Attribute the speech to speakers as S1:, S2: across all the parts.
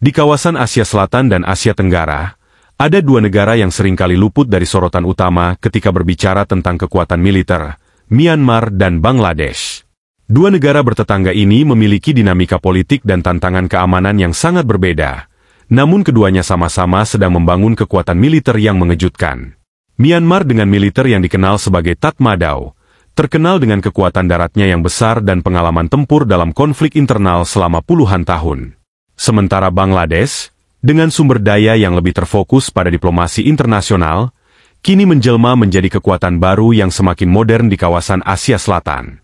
S1: Di kawasan Asia Selatan dan Asia Tenggara, ada dua negara yang seringkali luput dari sorotan utama ketika berbicara tentang kekuatan militer, Myanmar dan Bangladesh. Dua negara bertetangga ini memiliki dinamika politik dan tantangan keamanan yang sangat berbeda, namun keduanya sama-sama sedang membangun kekuatan militer yang mengejutkan. Myanmar dengan militer yang dikenal sebagai Tatmadaw, terkenal dengan kekuatan daratnya yang besar dan pengalaman tempur dalam konflik internal selama puluhan tahun. Sementara Bangladesh, dengan sumber daya yang lebih terfokus pada diplomasi internasional, kini menjelma menjadi kekuatan baru yang semakin modern di kawasan Asia Selatan.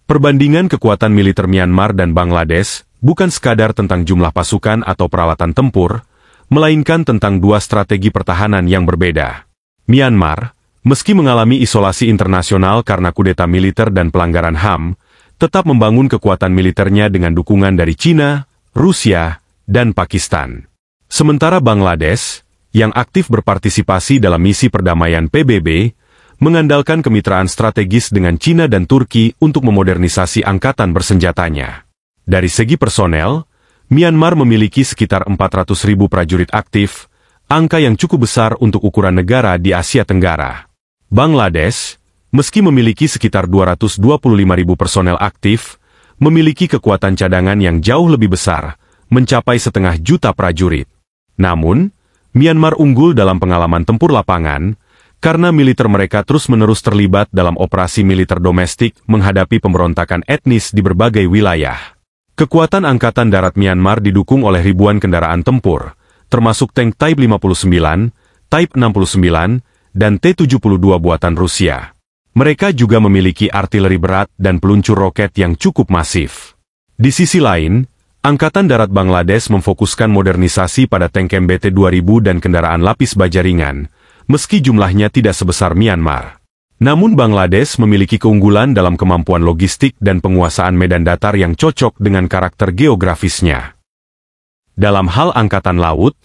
S1: Perbandingan kekuatan militer Myanmar dan Bangladesh bukan sekadar tentang jumlah pasukan atau peralatan tempur, melainkan tentang dua strategi pertahanan yang berbeda. Myanmar, meski mengalami isolasi internasional karena kudeta militer dan pelanggaran HAM, tetap membangun kekuatan militernya dengan dukungan dari China, Rusia, dan Pakistan. Sementara Bangladesh, yang aktif berpartisipasi dalam misi perdamaian PBB, mengandalkan kemitraan strategis dengan China dan Turki untuk memodernisasi angkatan bersenjatanya. Dari segi personel, Myanmar memiliki sekitar 400.000 prajurit aktif, angka yang cukup besar untuk ukuran negara di Asia Tenggara. Bangladesh, meski memiliki sekitar 225.000 personel aktif, memiliki kekuatan cadangan yang jauh lebih besar, mencapai 500.000 prajurit. Namun, Myanmar unggul dalam pengalaman tempur lapangan, karena militer mereka terus-menerus terlibat dalam operasi militer domestik menghadapi pemberontakan etnis di berbagai wilayah. Kekuatan Angkatan Darat Myanmar didukung oleh ribuan kendaraan tempur, termasuk tank Type 59, Type 69, dan T-72 buatan Rusia. Mereka juga memiliki artileri berat dan peluncur roket yang cukup masif. Di sisi lain, Angkatan Darat Bangladesh memfokuskan modernisasi pada tank MBT-2000 dan kendaraan lapis baja ringan, meski jumlahnya tidak sebesar Myanmar. Namun Bangladesh memiliki keunggulan dalam kemampuan logistik dan penguasaan medan datar yang cocok dengan karakter geografisnya. Dalam hal angkatan laut,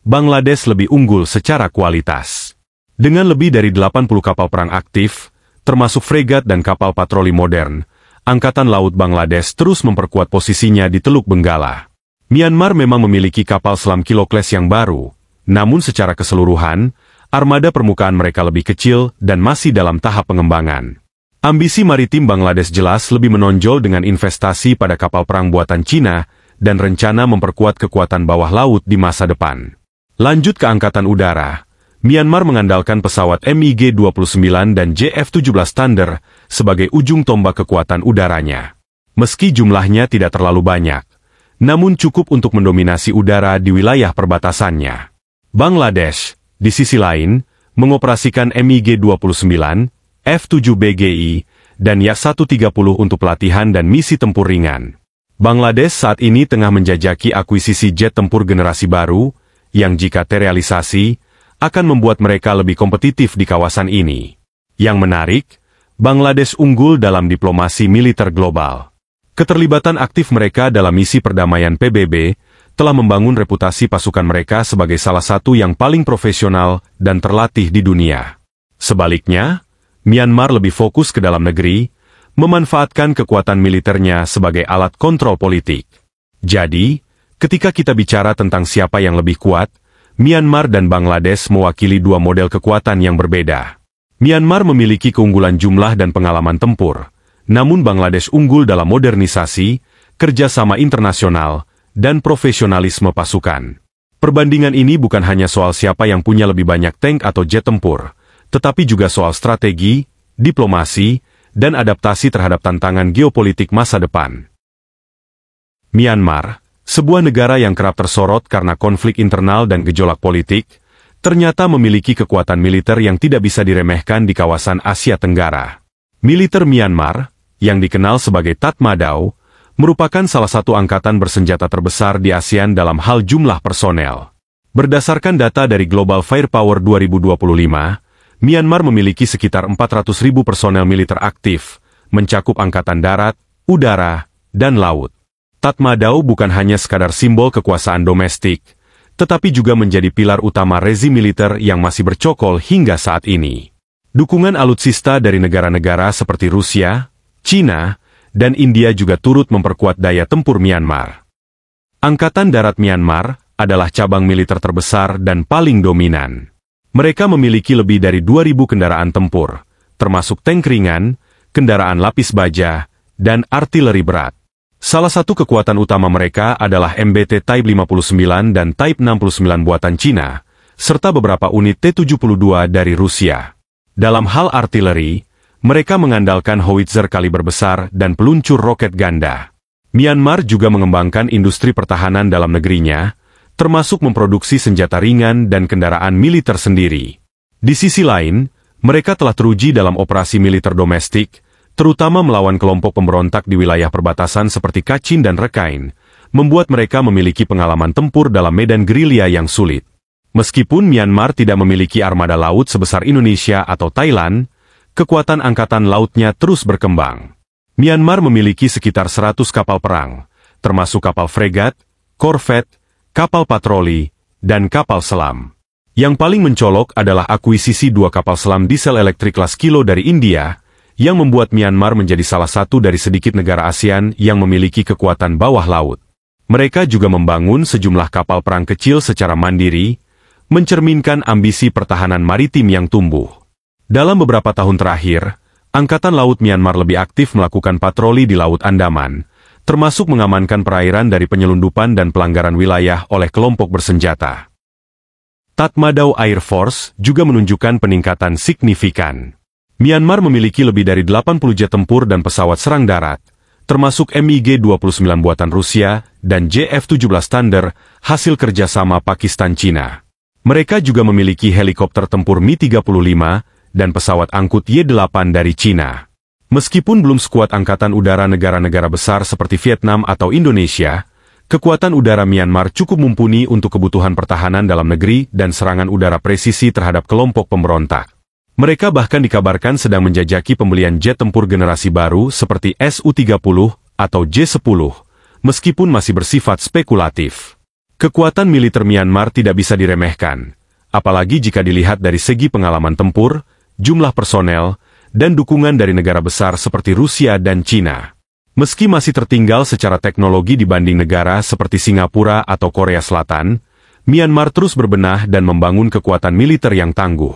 S1: Bangladesh lebih unggul secara kualitas. Dengan lebih dari 80 kapal perang aktif, termasuk fregat dan kapal patroli modern, Angkatan Laut Bangladesh terus memperkuat posisinya di Teluk Benggala. Myanmar memang memiliki kapal selam Kilokles yang baru, namun secara keseluruhan, armada permukaan mereka lebih kecil dan masih dalam tahap pengembangan. Ambisi maritim Bangladesh jelas lebih menonjol dengan investasi pada kapal perang buatan Cina dan rencana memperkuat kekuatan bawah laut di masa depan. Lanjut ke Angkatan Udara, Myanmar mengandalkan pesawat MiG-29 dan JF-17 Thunder sebagai ujung tombak kekuatan udaranya. Meski jumlahnya tidak terlalu banyak, namun cukup untuk mendominasi udara di wilayah perbatasannya. Bangladesh, di sisi lain, mengoperasikan MiG-29, F-7BGI, dan Ya-130 untuk pelatihan dan misi tempur ringan. Bangladesh saat ini tengah menjajaki akuisisi jet tempur generasi baru, yang jika terrealisasi, akan membuat mereka lebih kompetitif di kawasan ini. Yang menarik, Bangladesh unggul dalam diplomasi militer global. Keterlibatan aktif mereka dalam misi perdamaian PBB telah membangun reputasi pasukan mereka sebagai salah satu yang paling profesional dan terlatih di dunia. Sebaliknya, Myanmar lebih fokus ke dalam negeri, memanfaatkan kekuatan militernya sebagai alat kontrol politik. Jadi, ketika kita bicara tentang siapa yang lebih kuat, Myanmar dan Bangladesh mewakili dua model kekuatan yang berbeda. Myanmar memiliki keunggulan jumlah dan pengalaman tempur, namun Bangladesh unggul dalam modernisasi, kerjasama internasional, dan profesionalisme pasukan. Perbandingan ini bukan hanya soal siapa yang punya lebih banyak tank atau jet tempur, tetapi juga soal strategi, diplomasi, dan adaptasi terhadap tantangan geopolitik masa depan. Myanmar, sebuah negara yang kerap tersorot karena konflik internal dan gejolak politik, ternyata memiliki kekuatan militer yang tidak bisa diremehkan di kawasan Asia Tenggara. Militer Myanmar, yang dikenal sebagai Tatmadaw, merupakan salah satu angkatan bersenjata terbesar di ASEAN dalam hal jumlah personel. Berdasarkan data dari Global Firepower 2025, Myanmar memiliki sekitar 400.000 personel militer aktif, mencakup angkatan darat, udara, dan laut. Tatmadaw bukan hanya sekadar simbol kekuasaan domestik, tetapi juga menjadi pilar utama rezim militer yang masih bercokol hingga saat ini. Dukungan alutsista dari negara-negara seperti Rusia, China, dan India juga turut memperkuat daya tempur Myanmar. Angkatan Darat Myanmar adalah cabang militer terbesar dan paling dominan. Mereka memiliki lebih dari 2.000 kendaraan tempur, termasuk tank ringan, kendaraan lapis baja, dan artileri berat. Salah satu kekuatan utama mereka adalah MBT Type 59 dan Type 69 buatan Cina, serta beberapa unit T-72 dari Rusia. Dalam hal artileri, mereka mengandalkan howitzer kaliber besar dan peluncur roket ganda. Myanmar juga mengembangkan industri pertahanan dalam negerinya, termasuk memproduksi senjata ringan dan kendaraan militer sendiri. Di sisi lain, mereka telah teruji dalam operasi militer domestik, terutama melawan kelompok pemberontak di wilayah perbatasan seperti Kachin dan Rakhine, membuat mereka memiliki pengalaman tempur dalam medan gerilya yang sulit. Meskipun Myanmar tidak memiliki armada laut sebesar Indonesia atau Thailand, kekuatan angkatan lautnya terus berkembang. Myanmar memiliki sekitar 100 kapal perang, termasuk kapal fregat, korvet, kapal patroli, dan kapal selam. Yang paling mencolok adalah akuisisi 2 kapal selam diesel elektrik kelas Kilo dari India, yang membuat Myanmar menjadi salah satu dari sedikit negara ASEAN yang memiliki kekuatan bawah laut. Mereka juga membangun sejumlah kapal perang kecil secara mandiri, mencerminkan ambisi pertahanan maritim yang tumbuh. Dalam beberapa tahun terakhir, Angkatan Laut Myanmar lebih aktif melakukan patroli di Laut Andaman, termasuk mengamankan perairan dari penyelundupan dan pelanggaran wilayah oleh kelompok bersenjata. Tatmadaw Air Force juga menunjukkan peningkatan signifikan. Myanmar memiliki lebih dari 80 jet tempur dan pesawat serang darat, termasuk MiG-29 buatan Rusia dan JF-17 Thunder, hasil kerjasama Pakistan-Cina. Mereka juga memiliki helikopter tempur Mi-35, dan pesawat angkut Y-8 dari Cina. Meskipun belum sekuat angkatan udara negara-negara besar seperti Vietnam atau Indonesia, kekuatan udara Myanmar cukup mumpuni untuk kebutuhan pertahanan dalam negeri dan serangan udara presisi terhadap kelompok pemberontak. Mereka bahkan dikabarkan sedang menjajaki pembelian jet tempur generasi baru seperti Su-30 atau J-10, meskipun masih bersifat spekulatif. Kekuatan militer Myanmar tidak bisa diremehkan, apalagi jika dilihat dari segi pengalaman tempur, jumlah personel, dan dukungan dari negara besar seperti Rusia dan Cina. Meski masih tertinggal secara teknologi dibanding negara seperti Singapura atau Korea Selatan, Myanmar terus berbenah dan membangun kekuatan militer yang tangguh.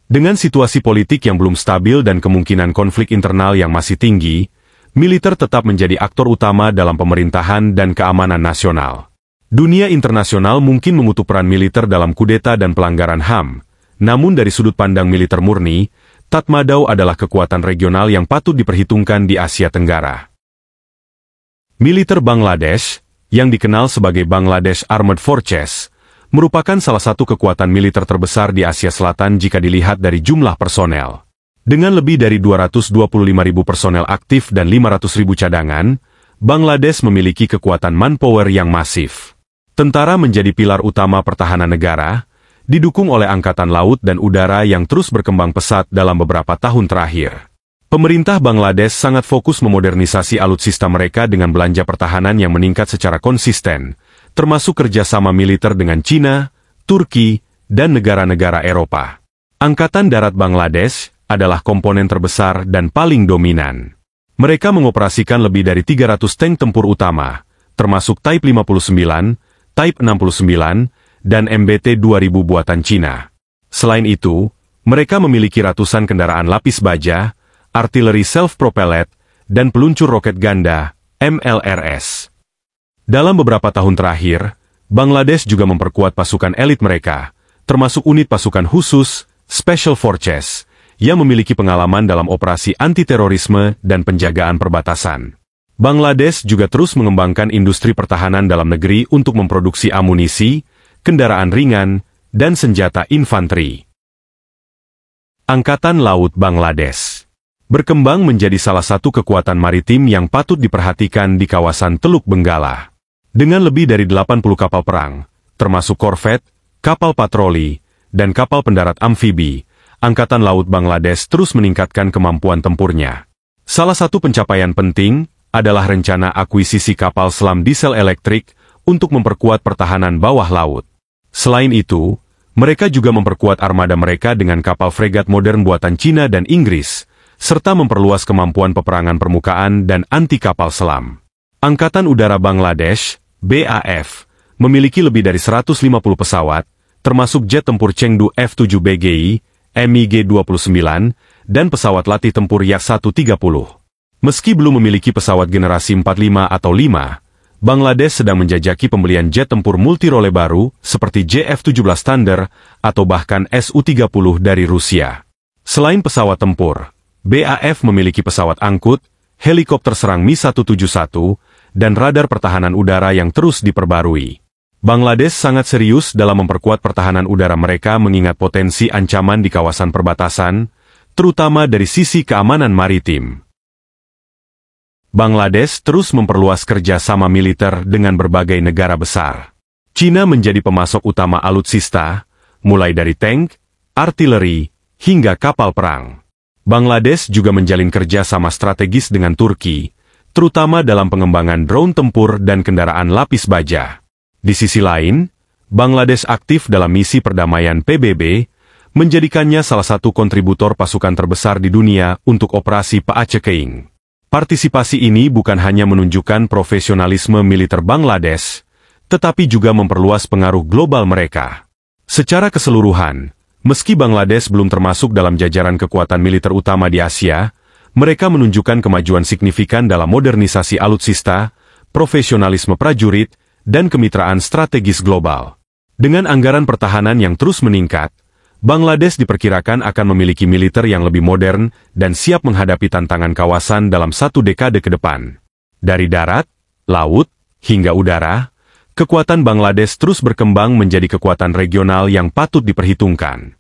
S1: Dengan situasi politik yang belum stabil dan kemungkinan konflik internal yang masih tinggi, militer tetap menjadi aktor utama dalam pemerintahan dan keamanan nasional. Dunia internasional mungkin mengutuk peran militer dalam kudeta dan pelanggaran HAM, namun dari sudut pandang militer murni, Tatmadaw adalah kekuatan regional yang patut diperhitungkan di Asia Tenggara. Militer Bangladesh, yang dikenal sebagai Bangladesh Armed Forces, merupakan salah satu kekuatan militer terbesar di Asia Selatan jika dilihat dari jumlah personel. Dengan lebih dari 225.000 personel aktif dan 500.000 cadangan, Bangladesh memiliki kekuatan manpower yang masif. Tentara menjadi pilar utama pertahanan negara, didukung oleh angkatan laut dan udara yang terus berkembang pesat dalam beberapa tahun terakhir. Pemerintah Bangladesh sangat fokus memodernisasi alutsista mereka dengan belanja pertahanan yang meningkat secara konsisten, termasuk kerjasama militer dengan Cina, Turki, dan negara-negara Eropa. Angkatan Darat Bangladesh adalah komponen terbesar dan paling dominan. Mereka mengoperasikan lebih dari 300 tank tempur utama, termasuk Type 59, Type 69, dan MBT 2000 buatan Cina. Selain itu, mereka memiliki ratusan kendaraan lapis baja, artileri self-propellet, dan peluncur roket ganda, MLRS. Dalam beberapa tahun terakhir, Bangladesh juga memperkuat pasukan elit mereka, termasuk unit pasukan khusus, Special Forces, yang memiliki pengalaman dalam operasi anti-terorisme dan penjagaan perbatasan. Bangladesh juga terus mengembangkan industri pertahanan dalam negeri untuk memproduksi amunisi, kendaraan ringan, dan senjata infanteri. Angkatan Laut Bangladesh berkembang menjadi salah satu kekuatan maritim yang patut diperhatikan di kawasan Teluk Benggala. Dengan lebih dari 80 kapal perang, termasuk korvet, kapal patroli, dan kapal pendarat amfibi, Angkatan Laut Bangladesh terus meningkatkan kemampuan tempurnya. Salah satu pencapaian penting adalah rencana akuisisi kapal selam diesel elektrik untuk memperkuat pertahanan bawah laut. Selain itu, mereka juga memperkuat armada mereka dengan kapal fregat modern buatan Cina dan Inggris, serta memperluas kemampuan peperangan permukaan dan anti-kapal selam. Angkatan Udara Bangladesh BAF, memiliki lebih dari 150 pesawat, termasuk jet tempur Chengdu F-7 BGI, MiG-29, dan pesawat latih tempur Yak-130. Meski belum memiliki pesawat generasi 45 atau 5, Bangladesh sedang menjajaki pembelian jet tempur multirole baru seperti JF-17 Thunder atau bahkan Su-30 dari Rusia. Selain pesawat tempur, BAF memiliki pesawat angkut, helikopter serang Mi-171, dan radar pertahanan udara yang terus diperbarui. Bangladesh sangat serius dalam memperkuat pertahanan udara mereka mengingat potensi ancaman di kawasan perbatasan, terutama dari sisi keamanan maritim. Bangladesh terus memperluas kerjasama militer dengan berbagai negara besar. China menjadi pemasok utama alutsista, mulai dari tank, artileri, hingga kapal perang. Bangladesh juga menjalin kerjasama strategis dengan Turki, terutama dalam pengembangan drone tempur dan kendaraan lapis baja. Di sisi lain, Bangladesh aktif dalam misi perdamaian PBB, menjadikannya salah satu kontributor pasukan terbesar di dunia untuk operasi PACE Keing. Partisipasi ini bukan hanya menunjukkan profesionalisme militer Bangladesh, tetapi juga memperluas pengaruh global mereka. Secara keseluruhan, meski Bangladesh belum termasuk dalam jajaran kekuatan militer utama di Asia, mereka menunjukkan kemajuan signifikan dalam modernisasi alutsista, profesionalisme prajurit, dan kemitraan strategis global. Dengan anggaran pertahanan yang terus meningkat, Bangladesh diperkirakan akan memiliki militer yang lebih modern dan siap menghadapi tantangan kawasan dalam 1 dekade ke depan. Dari darat, laut, hingga udara, kekuatan Bangladesh terus berkembang menjadi kekuatan regional yang patut diperhitungkan.